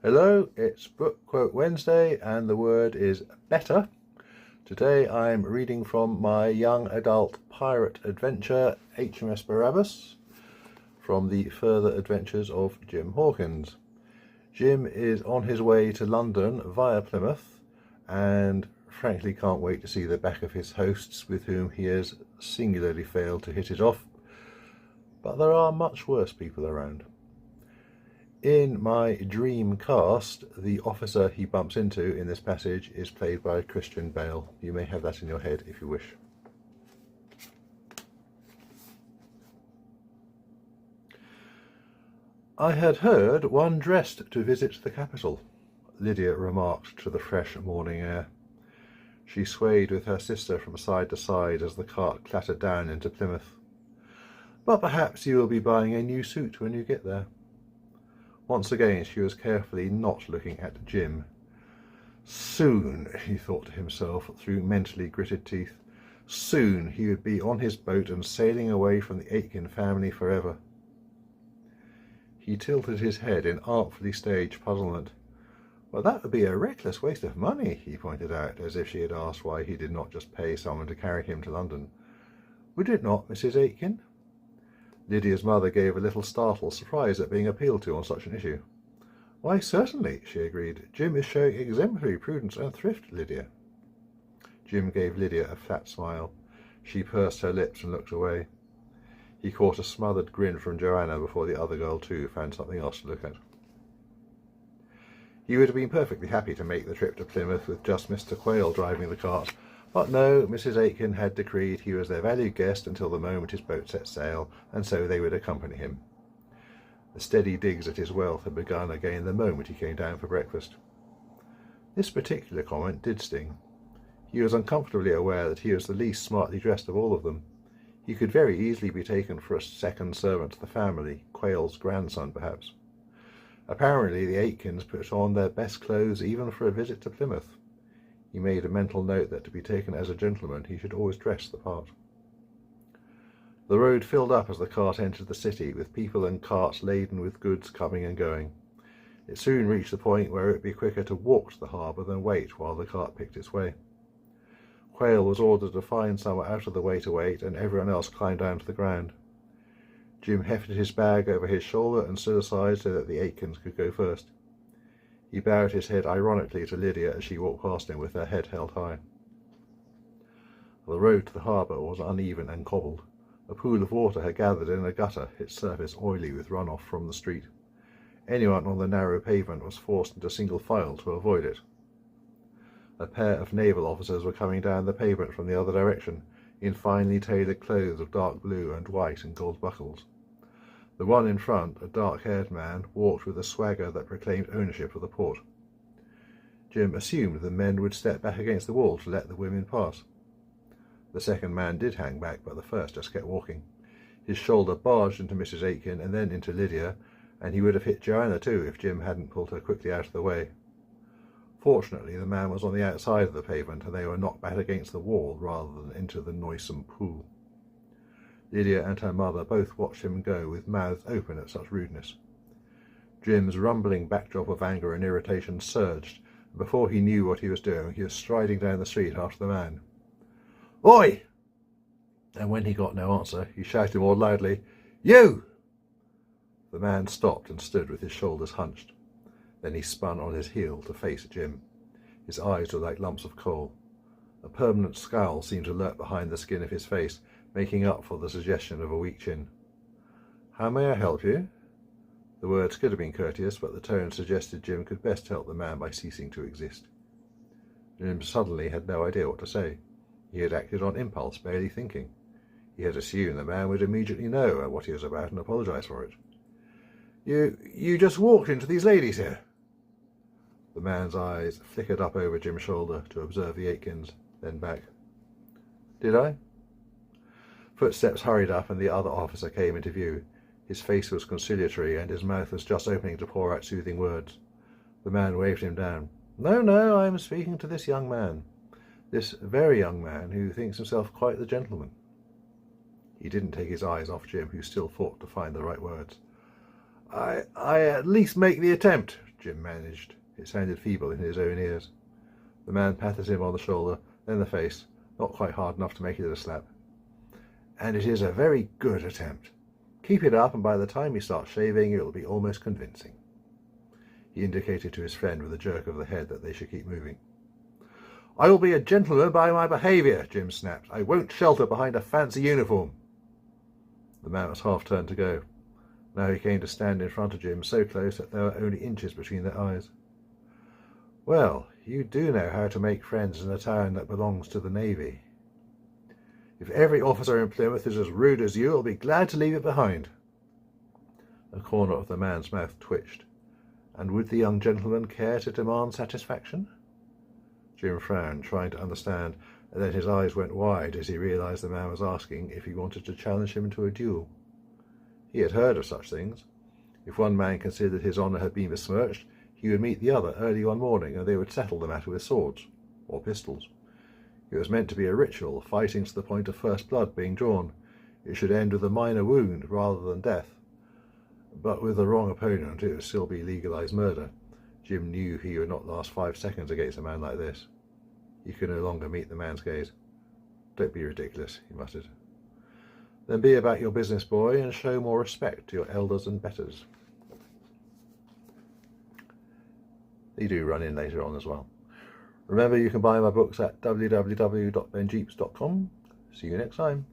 Hello, it's Book Quote Wednesday and the word is better. Today I'm reading from my young adult pirate adventure HMS Barabbas from the further adventures of Jim Hawkins. Jim is on his way to London via Plymouth and frankly can't wait to see the back of his hosts with whom he has singularly failed to hit it off. But there are much worse people around. In my dream cast, the officer he bumps into in this passage is played by Christian Bale. You may have that in your head if you wish. I had heard one dressed to visit the capital, Lydia remarked to the fresh morning air. She swayed with her sister from side to side as the cart clattered down into Plymouth. But perhaps you will be buying a new suit when you get there. Once again she was carefully not looking at Jim. Soon, he thought to himself through mentally gritted teeth, soon he would be on his boat and sailing away from the Aitken family forever. He tilted his head in artfully staged puzzlement. Well, that would be a reckless waste of money, he pointed out, as if she had asked why he did not just pay someone to carry him to London. Would it not, Mrs. Aitken? Lydia's mother gave a little startled surprise at being appealed to on such an issue. Why, certainly, she agreed. Jim is showing exemplary prudence and thrift, Lydia. Jim gave Lydia a flat smile. She pursed her lips and looked away. He caught a smothered grin from Joanna before the other girl, too, found something else to look at. He would have been perfectly happy to make the trip to Plymouth with just Mr. Quayle driving the cart, but no, Mrs. Aitken had decreed he was their valued guest until the moment his boat set sail, and so they would accompany him. The steady digs at his wealth had begun again the moment he came down for breakfast. This particular comment did sting. He was uncomfortably aware that he was the least smartly dressed of all of them. He could very easily be taken for a second servant to the family, Quayle's grandson perhaps. Apparently the Aitkins put on their best clothes even for a visit to Plymouth. He made a mental note that to be taken as a gentleman he should always dress the part. The road filled up as the cart entered the city, with people and carts laden with goods coming and going. It soon reached the point where it would be quicker to walk to the harbour than wait while the cart picked its way. Quayle was ordered to find somewhere out of the way to wait, and everyone else climbed down to the ground. Jim hefted his bag over his shoulder and stood aside so that the Aitkins could go first. He bowed his head ironically to Lydia as she walked past him with her head held high. The road to the harbour was uneven and cobbled. A pool of water had gathered in a gutter, its surface oily with runoff from the street. Anyone on the narrow pavement was forced into single file to avoid it. A pair of naval officers were coming down the pavement from the other direction, in finely tailored clothes of dark blue and white and gold buckles. The one in front, a dark-haired man, walked with a swagger that proclaimed ownership of the port. Jim assumed the men would step back against the wall to let the women pass. The second man did hang back, but the first just kept walking. His shoulder barged into Mrs. Aitken and then into Lydia, and he would have hit Joanna too if Jim hadn't pulled her quickly out of the way. Fortunately, the man was on the outside of the pavement, and they were knocked back against the wall rather than into the noisome pool. Lydia and her mother both watched him go with mouths open at such rudeness. Jim's rumbling backdrop of anger and irritation surged, and before he knew what he was doing, he was striding down the street after the man. "Oi!" And when he got no answer, he shouted more loudly, "You!" The man stopped and stood with his shoulders hunched. Then he spun on his heel to face Jim. His eyes were like lumps of coal. A permanent scowl seemed to lurk behind the skin of his face, making up for the suggestion of a weak chin. "How may I help you?" The words could have been courteous, but the tone suggested Jim could best help the man by ceasing to exist. Jim suddenly had no idea what to say. He had acted on impulse, barely thinking. He had assumed the man would immediately know what he was about and apologize for it. You just walked into these ladies here?" The man's eyes flickered up over Jim's shoulder to observe the Aitkins, then back. "Did I?" Footsteps hurried up and the other officer came into view. His face was conciliatory and his mouth was just opening to pour out soothing words. The man waved him down. No, I am speaking to this young man. This very young man who thinks himself quite the gentleman." He didn't take his eyes off Jim, who still fought to find the right words. I at least make the attempt," Jim managed. It sounded feeble in his own ears. The man patted him on the shoulder, then the face, not quite hard enough to make it a slap. And it is a very good attempt. Keep it up, and by the time you start shaving, it will be almost convincing. He indicated to his friend with a jerk of the head that they should keep moving. I will be a gentleman by my behaviour, Jim snapped. I won't shelter behind a fancy uniform. The man was half turned to go. Now he came to stand in front of Jim, so close that there were only inches between their eyes. Well, you do know how to make friends in a town that belongs to the Navy. If every officer in Plymouth is as rude as you, I'll be glad to leave it behind. A corner of the man's mouth twitched. And would the young gentleman care to demand satisfaction? Jim frowned, trying to understand, and then his eyes went wide as he realised the man was asking if he wanted to challenge him to a duel. He had heard of such things. If one man considered his honour had been besmirched, he would meet the other early one morning, and they would settle the matter with swords, or pistols. It was meant to be a ritual, fighting to the point of first blood being drawn. It should end with a minor wound rather than death. But with the wrong opponent, it would still be legalised murder. Jim knew he would not last 5 seconds against a man like this. He could no longer meet the man's gaze. Don't be ridiculous, he muttered. Then be about your business, boy, and show more respect to your elders and betters. They do run in later on as well. Remember, you can buy my books at www.benjeeps.com. See you next time.